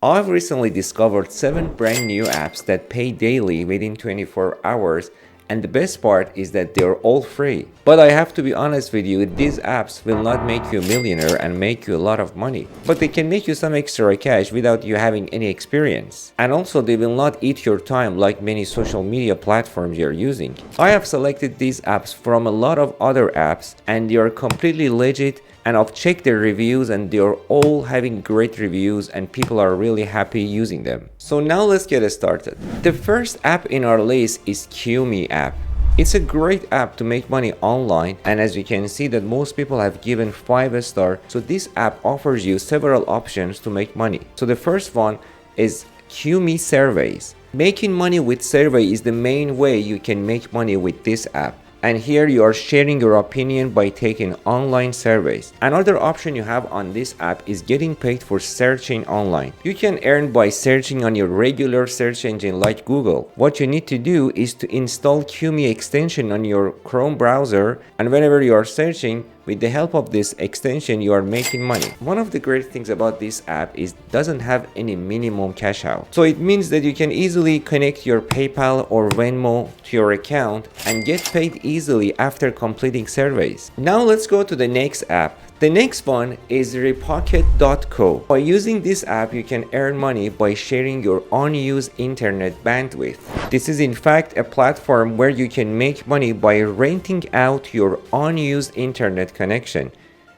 I've recently discovered 7 brand new apps that pay daily within 24 hours, and the best part is that they're all free. But I have to be honest with you, these apps will not make you a millionaire and make you a lot of money. But they can make you some extra cash without you having any experience. And also they will not eat your time like many social media platforms you're using. I have selected these apps from a lot of other apps and they are completely legit, and I've checked their reviews and they're all having great reviews and people are really happy using them. So now let's get started. The first app in our list is QME app. It's a great app to make money online, and as you can see that most people have given 5 star. So this app offers you several options to make money. So the first one is QME surveys. Making money with survey is the main way you can make money with this app. And here you are sharing your opinion by taking online surveys. Another option you have on this app is getting paid for searching online. You can earn by searching on your regular search engine like Google. What you need to do is to install QME extension on your Chrome browser, and whenever you are searching, with the help of this extension, you are making money. One of the great things about this app is it doesn't have any minimum cash out. So it means that you can easily connect your PayPal or Venmo to your account and get paid easily after completing surveys. Now let's go to the next app. The next one is Repocket.co. By using this app, you can earn money by sharing your unused internet bandwidth. This is in fact a platform where you can make money by renting out your unused internet connection.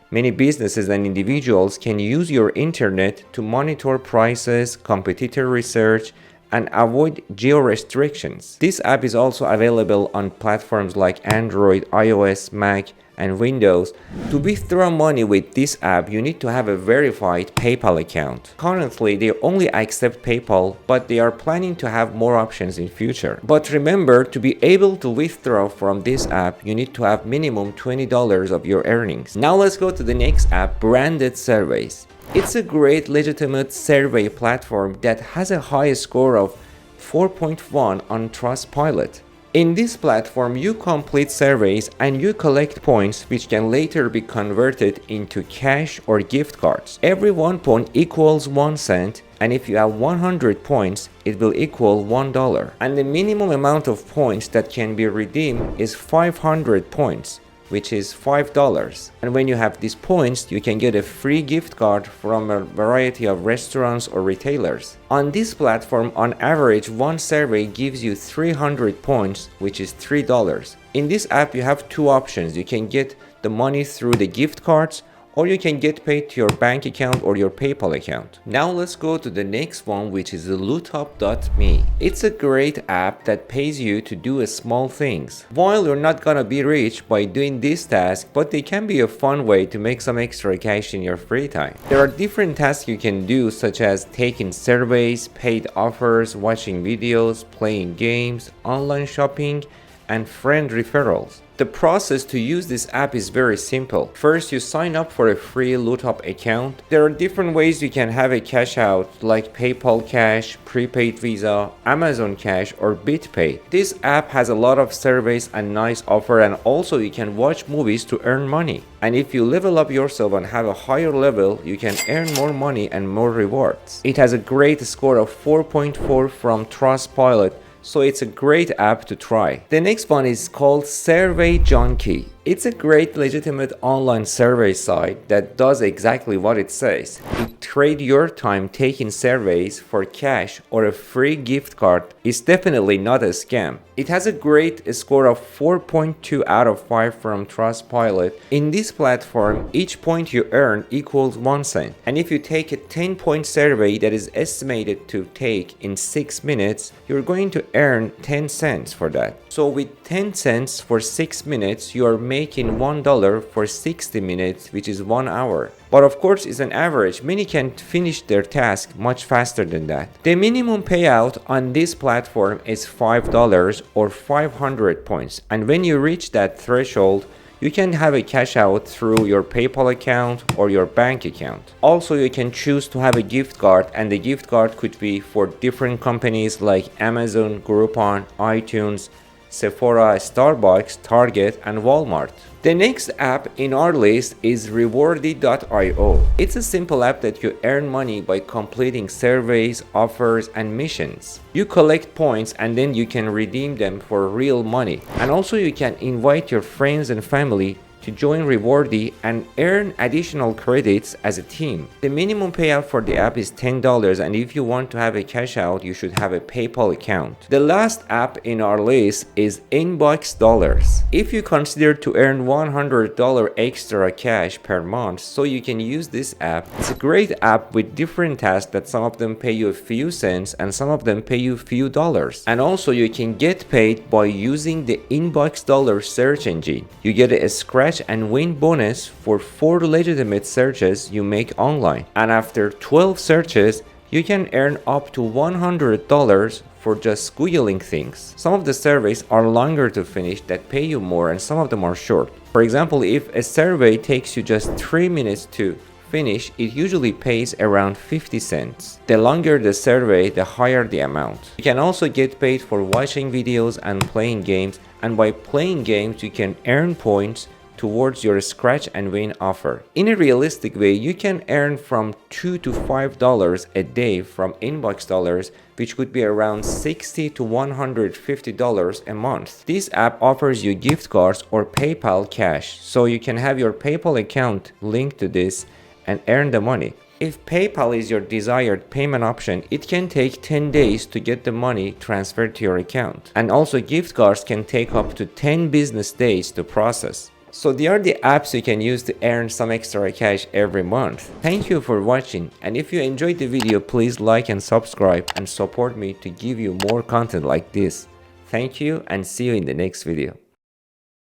Many businesses and individuals can use your internet to monitor prices, competitor research, and avoid geo restrictions. This app is also available on platforms like Android, iOS, Mac, and Windows. To withdraw money with this app, you need to have a verified PayPal account. Currently, they only accept PayPal, but they are planning to have more options in future. But remember, to be able to withdraw from this app, you need to have minimum $20 of your earnings. Now let's go to the next app, Branded Surveys. It's a great legitimate survey platform that has a high score of 4.1 on Trustpilot. In this platform, you complete surveys and you collect points which can later be converted into cash or gift cards. Every 1 point equals 1 cent, and if you have 100 points, it will equal $1. And the minimum amount of points that can be redeemed is 500 points, which is $5. And when you have these points, you can get a free gift card from a variety of restaurants or retailers. On this platform, on average, one survey gives you 300 points, which is $3. In this app, you have 2 options. You can get the money through the gift cards, or you can get paid to your bank account or your PayPal account. Now let's go to the next one, which is Lootup.me. It's a great app that pays you to do small things. While you're not gonna be rich by doing this task, but they can be a fun way to make some extra cash in your free time. There are different tasks you can do, such as taking surveys, paid offers, watching videos, playing games, online shopping, and friend referrals. The process to use this app is very simple. First, you sign up for a free Lootup account. There are different ways you can have a cash out, like PayPal Cash, prepaid Visa, Amazon Cash, or BitPay. This app has a lot of surveys and nice offer, and also you can watch movies to earn money. And if you level up yourself and have a higher level, you can earn more money and more rewards. It has a great score of 4.4 from Trustpilot, so it's a great app to try. The next one is called Survey Junkie. It's a great legitimate online survey site that does exactly what it says. It trades your time taking surveys for cash or a free gift card. It's definitely not a scam. It has a great score of 4.2 out of 5 from Trustpilot. In this platform, each point you earn equals 1 cent. And if you take a 10-point survey that is estimated to take in 6 minutes, you're going to earn 10 cents for that. So with 10 cents for 6 minutes, you are making $1 for 60 minutes, which is 1 hour. But of course, it's an average. Many can finish their task much faster than that. The minimum payout on this platform is $5 or 500 points. And when you reach that threshold, you can have a cash out through your PayPal account or your bank account. Also, you can choose to have a gift card, and the gift card could be for different companies like Amazon, Groupon, iTunes, Sephora, Starbucks, Target, and Walmart. The next app in our list is Rewardy.io. It's a simple app that you earn money by completing surveys, offers, and missions. You collect points and then you can redeem them for real money. And also you can invite your friends and family to join Rewardy and earn additional credits as a team. The minimum payout for the app is $10, and if you want to have a cash out, you should have a PayPal account. The last app in our list is Inbox Dollars. If you consider to earn $100 extra cash per month, so you can use this app. It's a great app with different tasks that some of them pay you a few cents and some of them pay you a few dollars. And also you can get paid by using the Inbox Dollars search engine. You get a scratch and win bonus for 4 legitimate searches you make online, and after 12 searches you can earn up to $100 for just googling things. Some of the surveys are longer to finish that pay you more, and some of them are short. For example, if a survey takes you just 3 minutes to finish, it usually pays around 50 cents. The longer the survey, the higher the amount. You can also get paid for watching videos and playing games, and by playing games you can earn points towards your scratch and win offer. In a realistic way, you can earn from $2 to $5 a day from Inbox Dollars, which could be around $60 to $150 a month. This app offers you gift cards or PayPal cash, so you can have your PayPal account linked to this and earn the money. If PayPal is your desired payment option, it can take 10 days to get the money transferred to your account. And also gift cards can take up to 10 business days to process. So they are the apps you can use to earn some extra cash every month. Thank you for watching, and if you enjoyed the video, please like and subscribe and support me to give you more content like this. Thank you and see you in the next video.